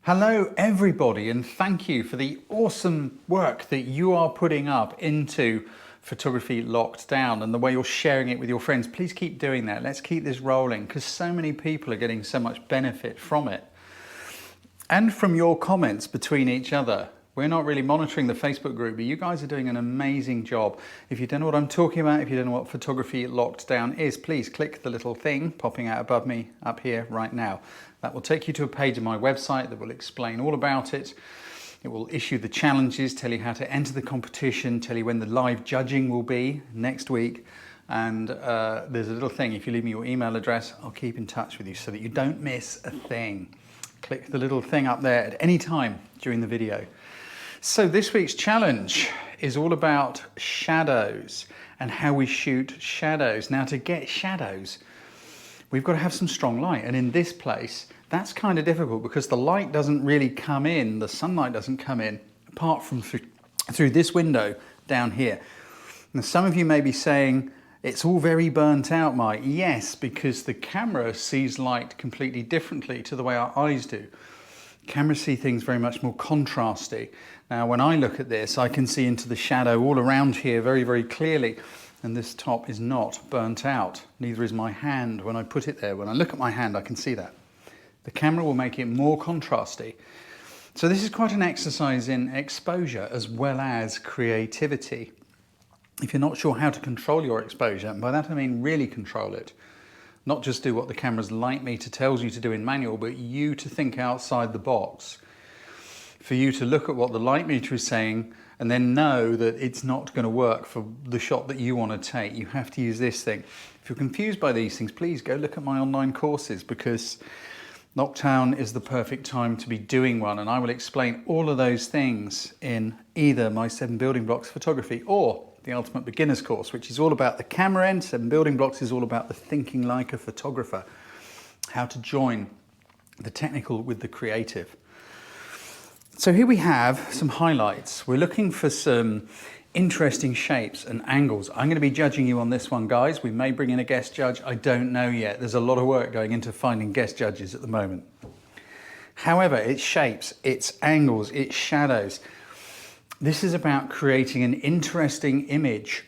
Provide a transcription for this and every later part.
Hello everybody, and thank you for the awesome work that you are putting up into Photography Locked Down and the way you're sharing it with your friends. Please keep doing that. Let's keep this rolling because so many people are getting so much benefit from it. And from your comments between each other. We're not really monitoring the Facebook group, but you guys are doing an amazing job. If you don't know what I'm talking about, if you don't know what Photography Locked Down is, please click the little thing popping out above me up here right now. That will take you to a page on my website that will explain all about it. It will issue the challenges, tell you how to enter the competition, tell you when the live judging will be next week. And there's a little thing, if you leave me your email address, I'll keep in touch with you so that you don't miss a thing. Click the little thing up there at any time during the video. So this week's challenge is all about shadows and how we shoot shadows. Now, to get shadows, we've got to have some strong light. And in this place, that's kind of difficult because the light doesn't really come in, the sunlight doesn't come in, apart from through this window down here. Now, some of you may be saying, it's all very burnt out, Mike. Yes, because the camera sees light completely differently to the way our eyes do. Cameras see things very much more contrasty. Now, when I look at this, I can see into the shadow all around here very, very clearly. And this top is not burnt out. Neither is my hand when I put it there. When I look at my hand, I can see that. The camera will make it more contrasty. So this is quite an exercise in exposure as well as creativity. If you're not sure how to control your exposure, and by that I mean really control it, not just do what the camera's light meter tells you to do in manual, but you to think outside the box. For you to look at what the light meter is saying and then know that it's not going to work for the shot that you want to take. You have to use this thing. If you're confused by these things, please go look at my online courses because lockdown is the perfect time to be doing one, and I will explain all of those things in either my 7 building blocks photography or the ultimate beginners course, which is all about the camera end. 7 building blocks is all about the thinking like a photographer, how to join the technical with the creative. So here we have some highlights. We're looking for some interesting shapes and angles. I'm going to be judging you on this one, guys. We may bring in a guest judge. I don't know yet. There's a lot of work going into finding guest judges at the moment. However, it's shapes, it's angles, it's shadows. This is about creating an interesting image.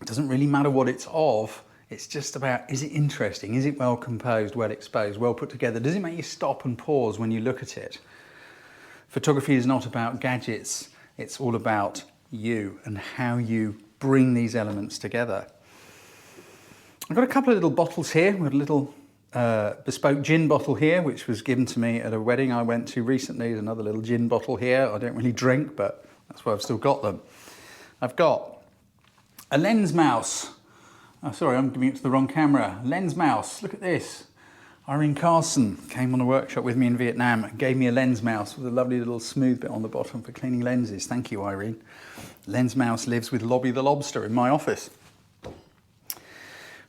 It doesn't really matter what it's of. It's just about, is it interesting? Is it well composed, well exposed, well put together? Does it make you stop and pause when you look at it? Photography is not about gadgets. It's all about you and how you bring these elements together. I've got a couple of little bottles here. We've got a little bespoke gin bottle here, which was given to me at a wedding I went to recently. There's another little gin bottle here. I don't really drink, but that's why I've still got them. I've got a lens mouse. Oh, sorry, I'm giving it to the wrong camera. Lens mouse, look at this. Irene Carson came on a workshop with me in Vietnam and gave me a lens mouse with a lovely little smooth bit on the bottom for cleaning lenses. Thank you, Irene. Lens mouse lives with Lobby the lobster in my office.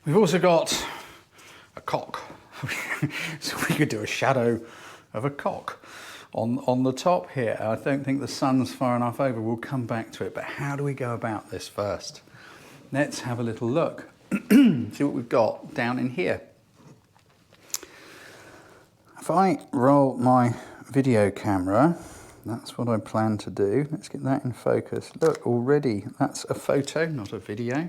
We've also got a cock. So we could do a shadow of a cock on the top here. I don't think the sun's far enough over. We'll come back to it. But how do we go about this first? Let's have a little look. See what we've got down in here. If I roll my video camera, that's what I plan to do. Let's get that in focus. Look, already that's a photo, not a video.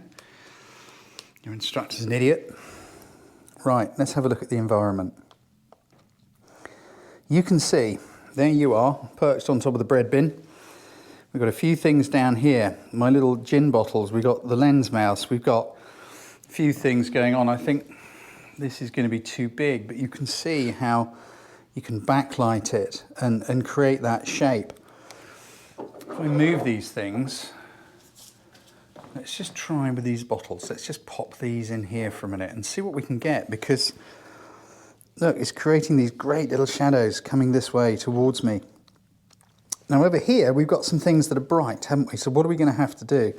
Your instructor's an idiot. Right, let's have a look at the environment. You can see, there you are, perched on top of the bread bin. We've got a few things down here. My little gin bottles, we've got the lens mouse, we've got a few things going on. I think this is going to be too big, but you can see how you can backlight it and create that shape. If I move these things, let's just try with these bottles. Let's just pop these in here for a minute and see what we can get, because look, it's creating these great little shadows coming this way towards me. Now over here, we've got some things that are bright, haven't we? So what are we going to have to do?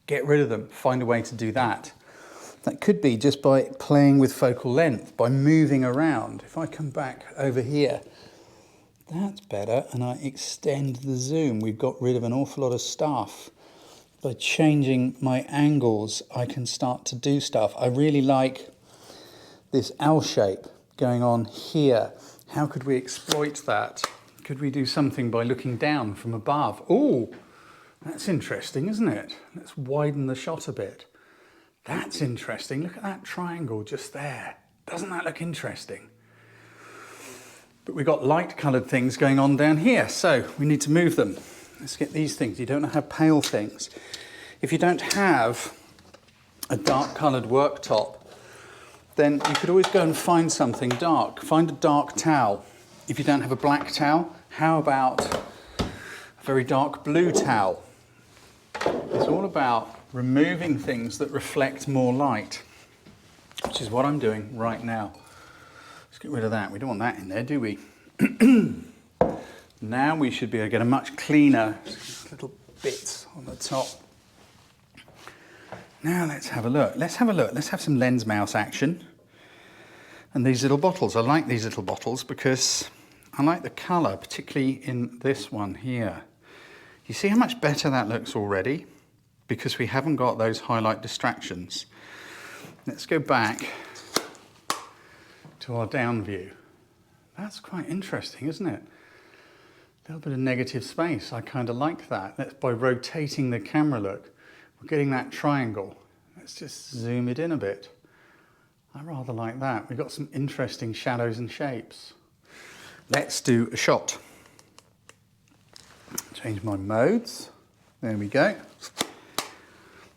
Get rid of them, find a way to do that. That could be just by playing with focal length, by moving around. If I come back over here, that's better, and I extend the zoom. We've got rid of an awful lot of stuff. By changing my angles, I can start to do stuff. I really like this L shape going on here. How could we exploit that? Could we do something by looking down from above? Oh, that's interesting, isn't it? Let's widen the shot a bit. That's interesting. Look at that triangle just there. Doesn't that look interesting? But we've got light coloured things going on down here, so we need to move them. Let's get these things. You don't have pale things. If you don't have a dark coloured worktop, then you could always go and find something dark. Find a dark towel. If you don't have a black towel, how about a very dark blue towel? It's all about removing things that reflect more light, which is what I'm doing right now. Let's get rid of that. We don't want that in there, do we? Now we should be able to get a much cleaner little bits on the top. Now let's have a look. Let's have some lens mouse action. And these little bottles. I like these little bottles because I like the colour, particularly in this one here. You see how much better that looks already? Because we haven't got those highlight distractions. Let's go back to our down view. That's quite interesting, isn't it? A little bit of negative space. I kind of like that. That's by rotating the camera, look. We're getting that triangle. Let's just zoom it in a bit. I rather like that. We've got some interesting shadows and shapes. Let's do a shot. Change my modes. There we go.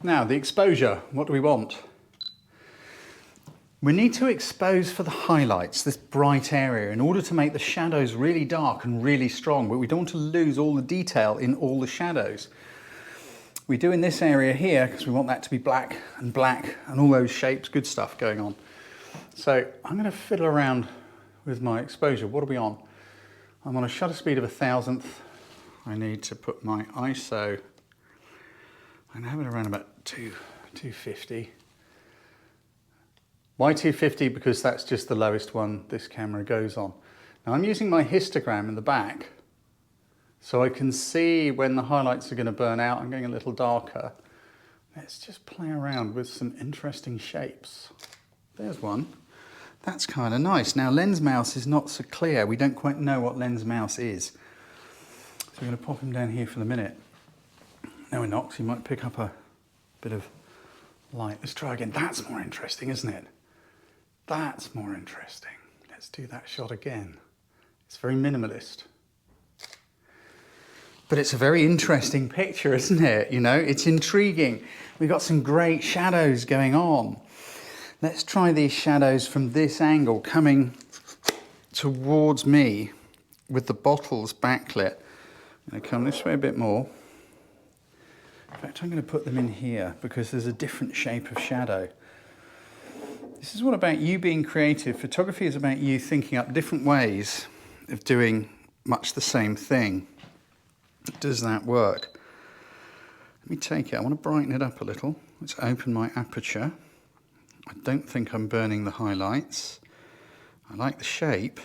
Now, the exposure. What do we want? We need to expose for the highlights, this bright area, in order to make the shadows really dark and really strong, but we don't want to lose all the detail in all the shadows. We do in this area here because we want that to be black and all those shapes, good stuff going on. So I'm going to fiddle around with my exposure. What are we on? I'm on a shutter speed of 1,000th. I need to put my ISO, I'm going to have it around about 250. Why 250? Because that's just the lowest one this camera goes on. Now I'm using my histogram in the back, so I can see when the highlights are going to burn out. I'm going a little darker. Let's just play around with some interesting shapes. There's one. That's kind of nice. Now lens mouse is not so clear. We don't quite know what lens mouse is. So we're going to pop him down here for the minute. No, we're not, 'cause you might pick up a bit of light. Let's try again. That's more interesting, isn't it? That's more interesting. Let's do that shot again. It's very minimalist. But it's a very interesting picture, isn't it? You know, it's intriguing. We've got some great shadows going on. Let's try these shadows from this angle, coming towards me with the bottles backlit. I'm going to come this way a bit more. In fact, I'm going to put them in here because there's a different shape of shadow. This is all about you being creative. Photography is about you thinking up different ways of doing much the same thing. Does that work? Let me take it. I want to brighten it up a little. Let's open my aperture. I don't think I'm burning the highlights. I like the shape.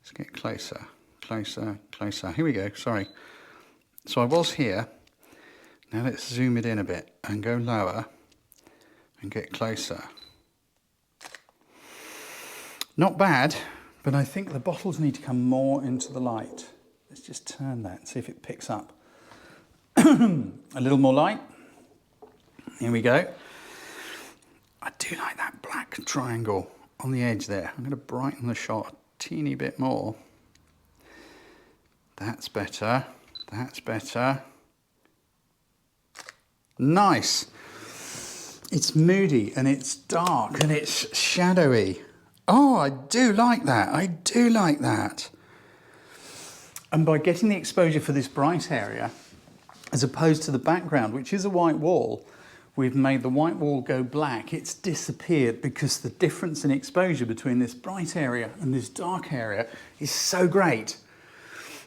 Let's get closer, closer, closer. Here we go, sorry. So I was here. Now let's zoom it in a bit and go lower and get closer. Not bad, but I think the bottles need to come more into the light. Let's just turn that and see if it picks up. A little more light. Here we go. I do like that black triangle on the edge there. I'm going to brighten the shot a teeny bit more. That's better. That's better. Nice. It's moody and it's dark and it's shadowy. Oh, I do like that. I do like that. And by getting the exposure for this bright area, as opposed to the background, which is a white wall, we've made the white wall go black. It's disappeared because the difference in exposure between this bright area and this dark area is so great.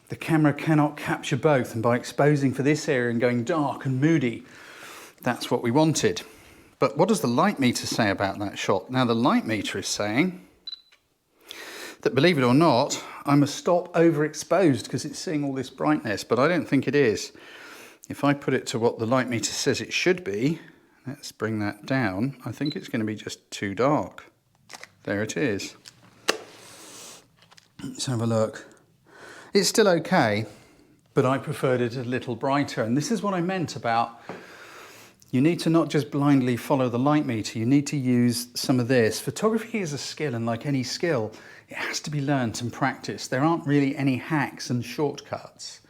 The camera cannot capture both, and by exposing for this area and going dark and moody, that's what we wanted. But what does the light meter say about that shot? Now the light meter is saying that, believe it or not, I must stop overexposed because it's seeing all this brightness, but I don't think it is. If I put it to what the light meter says it should be, let's bring that down, I think it's going to be just too dark. There it is. Let's have a look. It's still okay, but I preferred it a little brighter. And this is what I meant about, you need to not just blindly follow the light meter, you need to use some of this. Photography is a skill, and like any skill, it has to be learnt and practiced. There aren't really any hacks and shortcuts.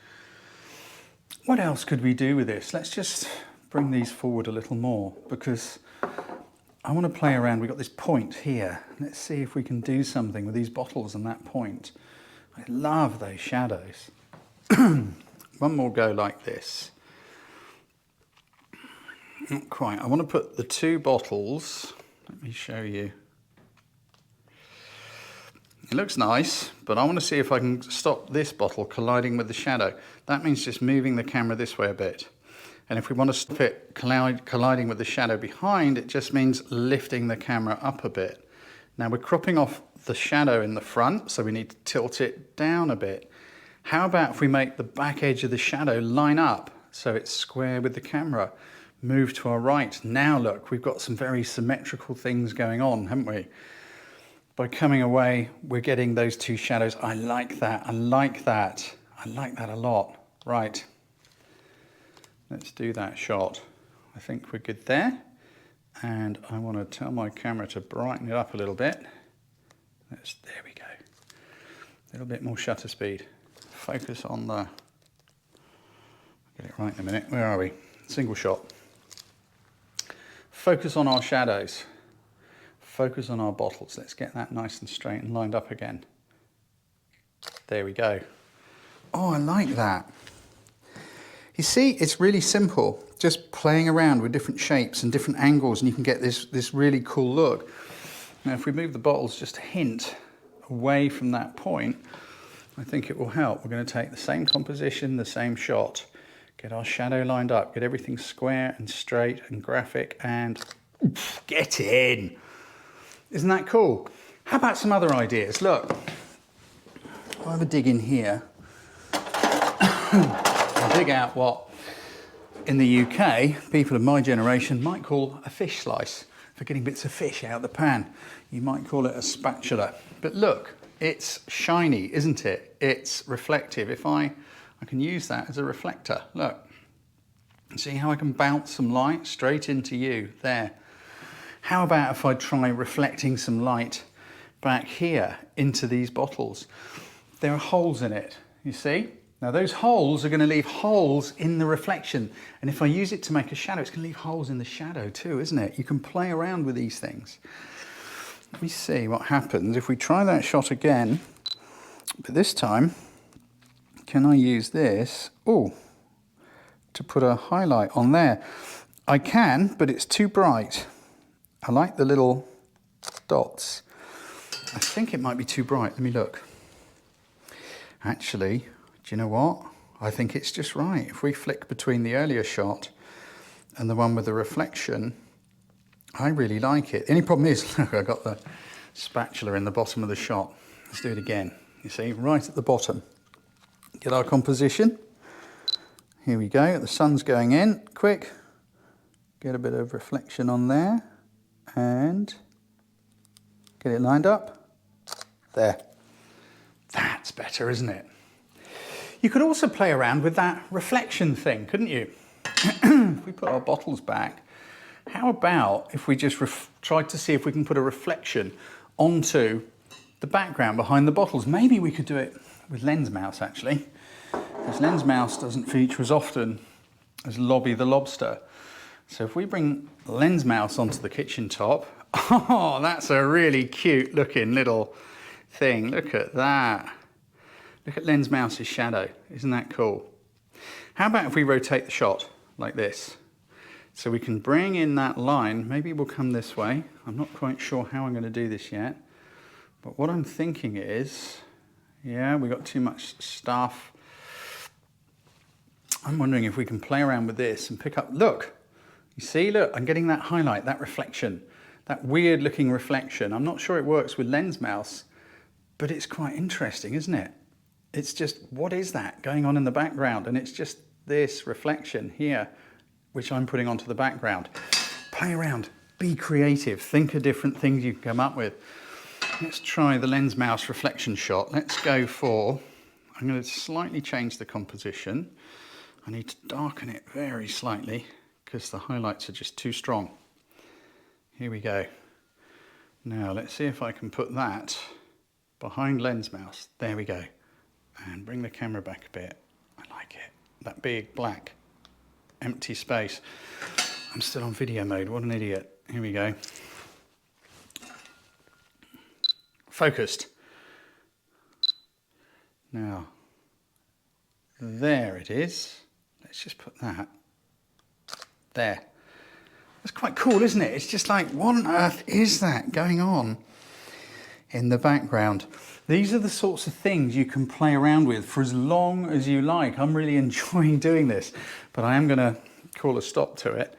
What else could we do with this? Let's just bring these forward a little more, because I want to play around. We've got this point here. Let's see if we can do something with these bottles and that point. I love those shadows. One more go like this. Not quite. I want to put the two bottles. Let me show you. It looks nice, but I want to see if I can stop this bottle colliding with the shadow. That means just moving the camera this way a bit. And if we want to stop it colliding with the shadow behind, it just means lifting the camera up a bit. Now we're cropping off the shadow in the front, so we need to tilt it down a bit. How about if we make the back edge of the shadow line up so it's square with the camera? Move to our right. Now look, we've got some very symmetrical things going on, haven't we? By coming away, we're getting those two shadows. I like that. I like that. I like that a lot. Right. Let's do that shot. I think we're good there. And I want to tell my camera to brighten it up a little bit. There we go. A little bit more shutter speed. Focus on the... Get it right in a minute. Where are we? Single shot. Focus on our shadows. Focus on our bottles. Let's get that nice and straight and lined up again. There we go. Oh, I like that. You see, it's really simple. Just playing around with different shapes and different angles, and you can get this really cool look. Now, if we move the bottles just a hint away from that point, I think it will help. We're going to take the same composition, the same shot, get our shadow lined up, get everything square and straight and graphic, and get in. Isn't that cool? How about some other ideas? Look, I'll have a dig in here. I'll dig out what, in the UK, people of my generation might call a fish slice. For getting bits of fish out of the pan. You might call it a spatula. But look, it's shiny, isn't it? It's reflective. If I can use that as a reflector. Look, see how I can bounce some light straight into you there. How about if I try reflecting some light back here into these bottles? There are holes in it, you see? Now those holes are going to leave holes in the reflection, and if I use it to make a shadow, it's going to leave holes in the shadow too, isn't it? You can play around with these things. Let me see what happens if we try that shot again, but this time, can I use this, to put a highlight on there? I can, but it's too bright. I like the little dots. I think it might be too bright. Let me look. Actually, do you know what? I think it's just right. If we flick between the earlier shot and the one with the reflection, I really like it. The only problem is, look, I got the spatula in the bottom of the shot. Let's do it again. You see, right at the bottom. Get our composition. Here we go. The sun's going in. Quick. Get a bit of reflection on there. And get it lined up. There. That's better, isn't it? You could also play around with that reflection thing, couldn't you? If we put our bottles back, how about if we just tried to see if we can put a reflection onto the background behind the bottles? Maybe we could do it with lens mouse, actually. Because lens mouse doesn't feature as often as Lobby the Lobster. So if we bring lens mouse onto the kitchen top, oh, that's a really cute looking little thing. Look at that. Look at lens mouse's shadow. Isn't that cool? How about if we rotate the shot like this? So we can bring in that line. Maybe we'll come this way. I'm not quite sure how I'm going to do this yet. But what I'm thinking is, yeah, we got too much stuff. I'm wondering if we can play around with this and pick up, look, you see, look, I'm getting that highlight, that reflection, that weird looking reflection. I'm not sure it works with lens mouse, but it's quite interesting, isn't it? It's just, what is that going on in the background? And it's just this reflection here, which I'm putting onto the background. Play around, be creative, think of different things you can come up with. Let's try the lens mouse reflection shot. Let's go for, I'm going to slightly change the composition. I need to darken it very slightly because the highlights are just too strong. Here we go. Now let's see if I can put that behind lens mouse. There we go. And bring the camera back a bit. I like it. That big black empty space. I'm still on video mode. What an idiot. Here we go. Focused. Now, there it is. Let's just put that there. That's quite cool, isn't it? It's just like, what on earth is that going on in the background? These are the sorts of things you can play around with for as long as you like. I'm really enjoying doing this, but I am going to call a stop to it.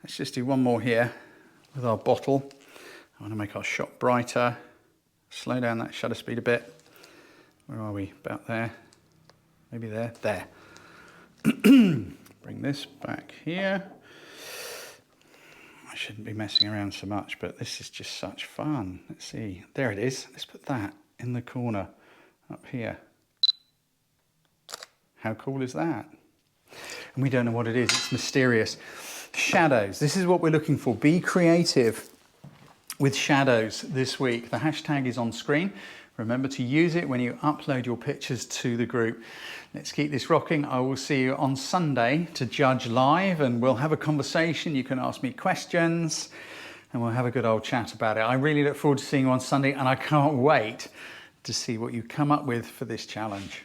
Let's just do one more here with our bottle. I want to make our shot brighter. Slow down that shutter speed a bit. Where are we? About there. Maybe there. There. Bring this back here. I shouldn't be messing around so much, but this is just such fun. Let's see. There it is. Let's put that in the corner up here. How cool is that? And we don't know what it is. It's mysterious. Shadows. This is what we're looking for. Be creative with shadows this week. The hashtag is on screen. Remember to use it when you upload your pictures to the group. Let's keep this rocking. I will see you on Sunday to judge live, and we'll have a conversation. You can ask me questions and we'll have a good old chat about it. I really look forward to seeing you on Sunday, and I can't wait to see what you come up with for this challenge.